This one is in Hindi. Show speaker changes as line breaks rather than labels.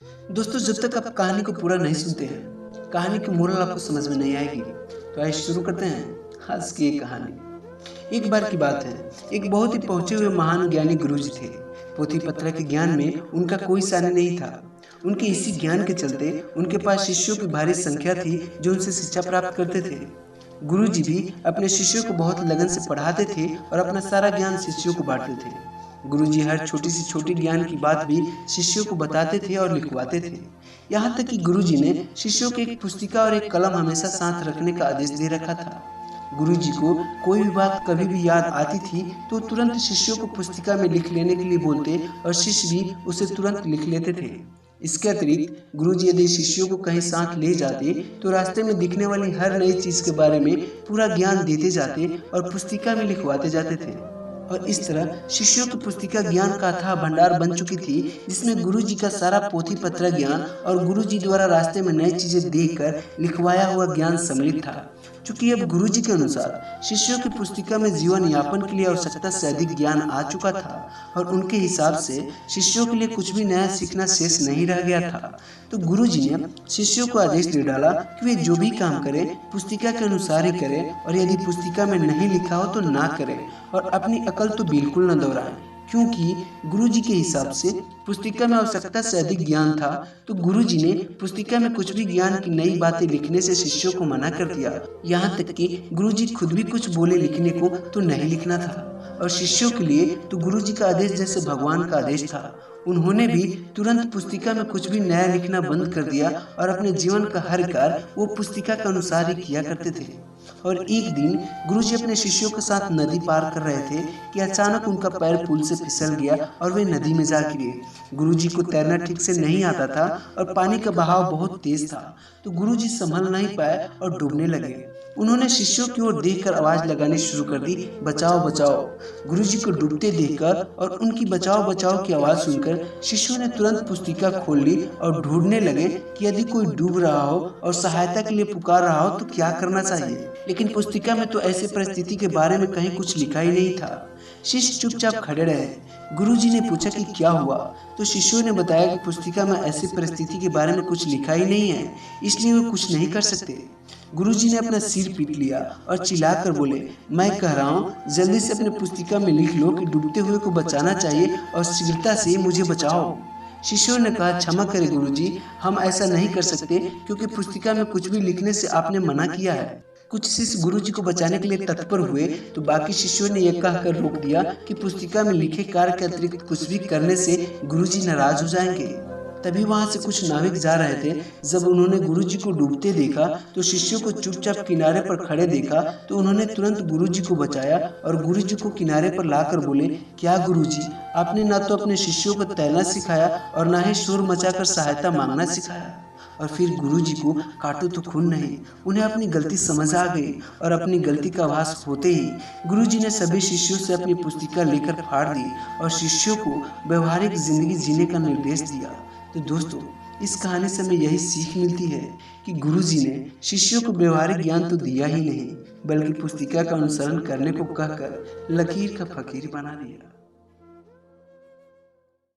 दोस्तों, जब तक आप कहानी को पूरा नहीं सुनते हैं, कहानी की मोरल आपको समझ में नहीं आएगी। तो आइए शुरू करते हैं आज की एक कहानी। एक बार की बात है, एक बहुत ही पहुंचे हुए महान ज्ञानी गुरुजी थे। पोथी पत्र के ज्ञान में उनका कोई सानी नहीं था। उनके इसी ज्ञान के चलते उनके पास शिष्यों की भारी संख्या थी जो उनसे शिक्षा प्राप्त करते थे। गुरुजी भी अपने शिष्यों को बहुत लगन से पढ़ाते थे और अपना सारा ज्ञान शिष्यों को बांटते थे। गुरुजी हर छोटी से छोटी ज्ञान की बात भी शिष्यों को बताते थे और लिखवाते थे। यहाँ तक कि गुरुजी ने शिष्यों को एक पुस्तिका और एक कलम हमेशा साथ रखने का आदेश दे रखा था। गुरुजी को कोई भी बात कभी भी याद आती थी तो तुरंत शिष्यों को पुस्तिका में लिख लेने के लिए बोलते और शिष्य भी उसे तुरंत लिख लेते थे। इसके अतिरिक्त गुरुजी यदि शिष्यों को कहीं साथ ले जाते तो रास्ते में दिखने वाली हर नई चीज के बारे में पूरा ज्ञान देते जाते और पुस्तिका में लिखवाते जाते थे। और इस तरह शिष्यों की पुस्तिका ज्ञान का अथाह भंडार बन चुकी थी, जिसमें गुरुजी का सारा पोथी पत्र ज्ञान और गुरुजी द्वारा रास्ते में नई चीजें देखकर लिखवाया हुआ ज्ञान सम्मिलित था। चूंकि अब गुरुजी के अनुसार शिष्यों की पुस्तिका में जीवन यापन के लिए आवश्यकता से अधिक ज्ञान आ चुका था और उनके हिसाब से शिष्यों के लिए कुछ भी नया सीखना शेष नहीं रह गया था। तो गुरुजी ने शिष्यों को आदेश दे डाला कि वे जो भी काम करें पुस्तिका के अनुसार ही करें और यदि पुस्तिका में नहीं लिखा हो तो ना करें और अपनी अकल तो बिल्कुल न दोहराएं। क्योंकि गुरुजी के हिसाब से पुस्तिका में आवश्यकता से अधिक ज्ञान था, तो गुरुजी ने पुस्तिका में कुछ भी ज्ञान की नई बातें लिखने से शिष्यों को मना कर दिया। यहाँ तक कि गुरुजी खुद भी कुछ बोले लिखने को तो नहीं लिखना था और शिष्यों के लिए तो गुरुजी का आदेश जैसे भगवान का आदेश था। उन्होंने भी तुरंत पुस्तिका में कुछ भी नया लिखना बंद कर दिया और अपने जीवन का हर कार्य वो पुस्तिका के अनुसार ही किया करते थे। और एक दिन गुरुजी अपने शिष्यों के साथ नदी पार कर रहे थे कि अचानक उनका पैर पुल से फिसल गया और वे नदी में जा गिरे। गुरुजी को तैरना ठीक से नहीं आता था और पानी का बहाव बहुत तेज था, तो गुरुजी संभल नहीं पाए और डूबने लगे। उन्होंने शिष्यों की ओर देखकर आवाज लगानी शुरू कर दी, बचाओ बचाओ। गुरुजी को डूबते देखकर और उनकी बचाओ बचाओ की आवाज सुनकर शिष्यों ने तुरंत पुस्तिका खोल ली और ढूंढने लगे कि यदि कोई डूब रहा हो और सहायता के लिए पुकार रहा हो तो क्या करना चाहिए। लेकिन पुस्तिका में तो ऐसी परिस्थिति के बारे में कहीं कुछ लिखा ही नहीं था। शिष्य चुपचाप खड़े रहे। गुरुजी ने पूछा कि क्या हुआ, तो शिष्यों ने बताया कि पुस्तिका में ऐसी परिस्थिति के बारे में कुछ लिखा ही नहीं है, इसलिए वे कुछ नहीं कर सकते। गुरुजी ने अपना सिर पीट लिया और चिल्लाकर बोले, मैं कह रहा हूँ जल्दी से अपने पुस्तिका में लिख लो कि डूबते हुए को बचाना चाहिए और शीघ्रता से मुझे बचाओ। शिष्यों ने कहा, क्षमा करें गुरुजी, हम ऐसा नहीं कर सकते क्योंकि पुस्तिका में कुछ भी लिखने से आपने मना किया है। कुछ शिष्य गुरुजी को बचाने के लिए तत्पर हुए तो बाकी शिष्यों ने यह कहकर रोक दिया कि पुस्तिका में लिखे कार्य के अतिरिक्त कुछ भी करने से गुरुजी नाराज हो जाएंगे। तभी वहां से कुछ नाविक जा रहे थे। जब उन्होंने गुरुजी को डूबते देखा तो शिष्यों को चुपचाप किनारे पर खड़े देखा, तो उन्होंने तुरंत गुरुजी को बचाया और गुरुजी को किनारे पर लाकर बोले, क्या गुरुजी, आपने ना तो अपने शिष्यों को तैरना सिखाया और ना ही शोर मचाकर सहायता मांगना सिखाया। और फिर गुरुजी को काटो तो खून नहीं, उन्हें अपनी गलती समझ आ गई और अपनी गलती का आभास होते ही गुरुजी ने सभी शिष्यों से अपनी पुस्तिका लेकर फाड़ दी और शिष्यों को व्यवहारिक जिंदगी जीने का निर्देश दिया। तो दोस्तों, इस कहानी से हमें यही सीख मिलती है कि गुरुजी ने शिष्यों को व्यवहारिक ज्ञान तो दिया ही नहीं, बल्कि पुस्तिका का अनुसरण करने को कहकर लकीर का फकीर बना दिया।